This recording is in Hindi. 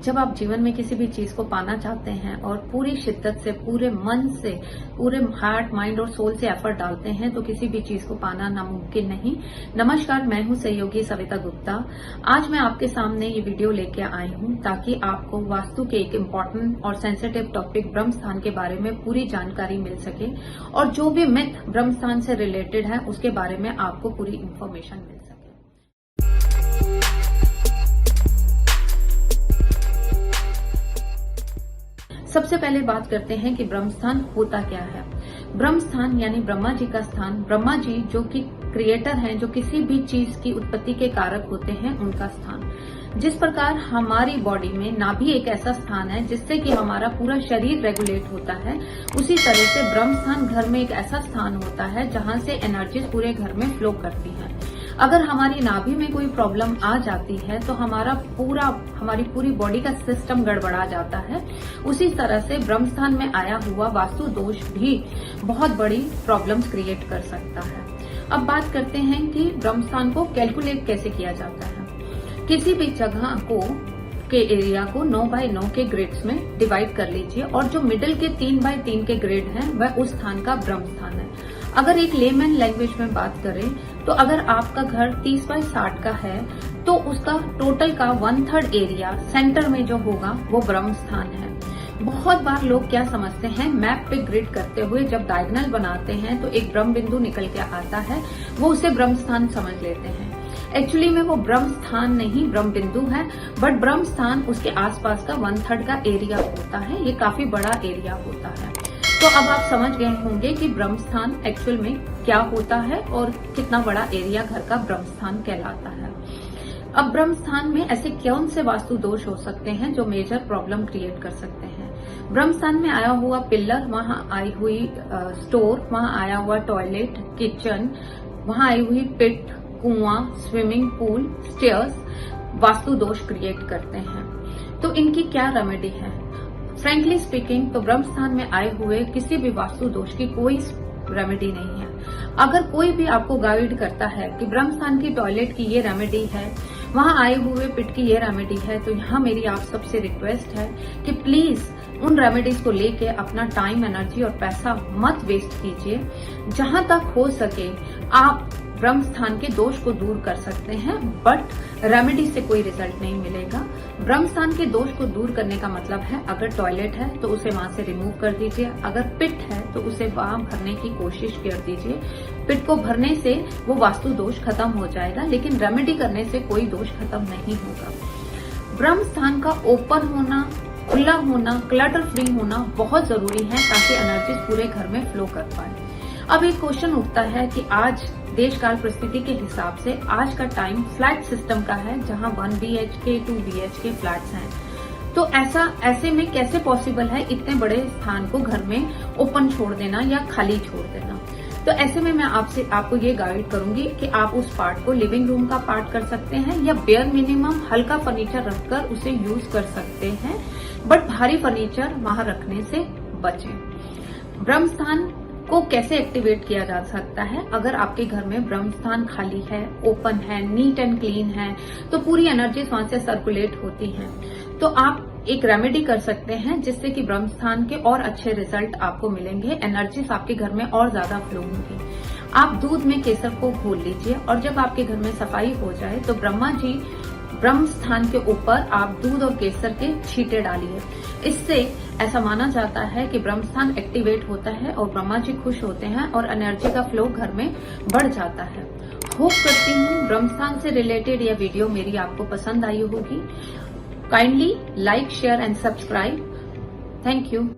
जब आप जीवन में किसी भी चीज को पाना चाहते हैं और पूरी शिद्दत से, पूरे मन से, पूरे हार्ट, माइंड और सोल से एफर्ट डालते हैं तो किसी भी चीज को पाना नामुमकिन नहीं। नमस्कार, मैं हूं सहयोगी सविता गुप्ता। आज मैं आपके सामने ये वीडियो लेके आई हूं ताकि आपको वास्तु के एक इम्पॉर्टेंट और सेंसिटिव टॉपिक ब्रह्म स्थान के बारे में पूरी जानकारी मिल सके और जो भी मिथ ब्रह्म स्थान से रिलेटेड है उसके बारे में आपको पूरी इंफॉर्मेशन मिल सके। सबसे पहले बात करते हैं कि ब्रह्म स्थान होता क्या है। ब्रह्म स्थान यानी ब्रह्मा जी का स्थान, ब्रह्मा जी जो कि क्रिएटर हैं, जो किसी भी चीज की उत्पत्ति के कारक होते हैं, उनका स्थान। जिस प्रकार हमारी बॉडी में नाभि एक ऐसा स्थान है जिससे कि हमारा पूरा शरीर रेगुलेट होता है, उसी तरह से ब्रह्म स्थान घर में एक ऐसा स्थान होता है जहां से एनर्जी पूरे घर में फ्लो करती है। अगर हमारी नाभि में कोई प्रॉब्लम आ जाती है तो हमारी पूरी बॉडी का सिस्टम गड़बड़ा जाता है। उसी तरह से ब्रह्म स्थान में आया हुआ वास्तु दोष भी बहुत बड़ी प्रॉब्लम्स क्रिएट कर सकता है। अब बात करते हैं कि ब्रह्म स्थान को कैलकुलेट कैसे किया जाता है। किसी भी जगह के एरिया को 9 बाय 9 के ग्रिड्स में डिवाइड कर लीजिए और जो मिडिल के 3 बाय 3 के ग्रिड हैं वह उस स्थान का ब्रह्म स्थान है। अगर एक लेमन लैंग्वेज में बात करें तो अगर आपका घर 30 बाय 60 का है तो उसका टोटल का 1/3 एरिया सेंटर में जो होगा वो ब्रह्म स्थान है। बहुत बार लोग क्या समझते हैं, मैप पे ग्रिड करते हुए जब डायगोनल बनाते हैं तो एक ब्रह्म बिंदु निकल के आता है, वो उसे ब्रह्म स्थान समझ लेते हैं। एक्चुअली में वो ब्रह्म स्थान नहीं, ब्रह्म बिंदु है, बट ब्रह्म स्थान उसके आसपास का 1/3 का एरिया होता है। ये काफी बड़ा एरिया होता है। तो अब आप समझ गए होंगे कि ब्रह्म स्थान एक्चुअल में क्या होता है और कितना बड़ा एरिया घर का ब्रह्म स्थान कहलाता है। अब ब्रह्म स्थान में ऐसे कौन से वास्तु दोष हो सकते हैं जो मेजर प्रॉब्लम क्रिएट कर सकते हैं। ब्रह्म स्थान में आया हुआ पिलर, वहां आई हुई स्टोर, वहां आया हुआ टॉयलेट, किचन, वहां आई हुई पिट, कुआं, स्विमिंग पूल, स्टेयर्स वास्तु दोष क्रिएट करते हैं। तो इनकी क्या रेमेडी है? फ्रैंकली स्पीकिंग तो ब्रह्म स्थान में आए हुए किसी भी वास्तु दोष की कोई रेमेडी नहीं है। अगर कोई भी आपको गाइड करता है कि ब्रह्म स्थान की टॉयलेट की ये रेमेडी है, वहां आए हुए पिट की ये रेमेडी है, तो यहाँ मेरी आप सबसे रिक्वेस्ट है कि प्लीज उन रेमेडीज को लेके अपना टाइम, एनर्जी और पैसा मत वेस्ट कीजिए। जहां तक हो सके आप ब्रह्म स्थान के दोष को दूर कर सकते हैं, बट रेमेडी से कोई रिजल्ट नहीं मिलेगा। ब्रह्म स्थान के दोष को दूर करने का मतलब है, अगर टॉयलेट है तो उसे वहां से रिमूव कर दीजिए, अगर पिट है तो उसे वहां भरने की कोशिश कर दीजिए। पिट को भरने से वो वास्तु दोष खत्म हो जाएगा, लेकिन रेमेडी करने से कोई दोष खत्म नहीं होगा। ब्रह्म स्थान का ओपन होना, खुला होना, क्लटर फ्री होना बहुत जरूरी है ताकि एनर्जी पूरे घर में फ्लो कर पाए। अब एक क्वेश्चन उठता है कि आज देश काल परिस्थिति के हिसाब से आज का टाइम फ्लैट सिस्टम का है, जहां 1 BHK 2 BHK फ्लैट्स हैं। तो ऐसे में कैसे पॉसिबल है इतने बड़े स्थान को घर में ओपन छोड़ देना या खाली छोड़ देना? तो ऐसे में मैं आपको ये गाइड करूंगी कि आप उस पार्ट को लिविंग रूम का पार्ट कर सकते हैं या बेयर मिनिमम हल्का फर्नीचर रखकर उसे यूज कर सकते हैं, बट भारी फर्नीचर वहां रखने से बचें। ब्रह्म स्थान को कैसे एक्टिवेट किया जा सकता है? अगर आपके घर में ब्रह्म स्थान खाली है, ओपन है, नीट एंड क्लीन है, तो पूरी एनर्जी वहां से सर्कुलेट होती है। तो आप एक रेमेडी कर सकते हैं जिससे कि ब्रह्म स्थान के और अच्छे रिजल्ट आपको मिलेंगे, एनर्जीज आपके घर में और ज्यादा फ्लो होंगी। आप दूध में केसर को घोल लीजिए और जब आपके घर में सफाई हो जाए तो ब्रह्म स्थान के ऊपर आप दूध और केसर के छींटे डालिए। इससे ऐसा माना जाता है कि ब्रह्म स्थान एक्टिवेट होता है और ब्रह्मा जी खुश होते हैं और एनर्जी का फ्लो घर में बढ़ जाता है। होप करती हूँ ब्रह्म स्थान से रिलेटेड यह वीडियो मेरी आपको पसंद आई होगी। Kindly like, share and subscribe. Thank you.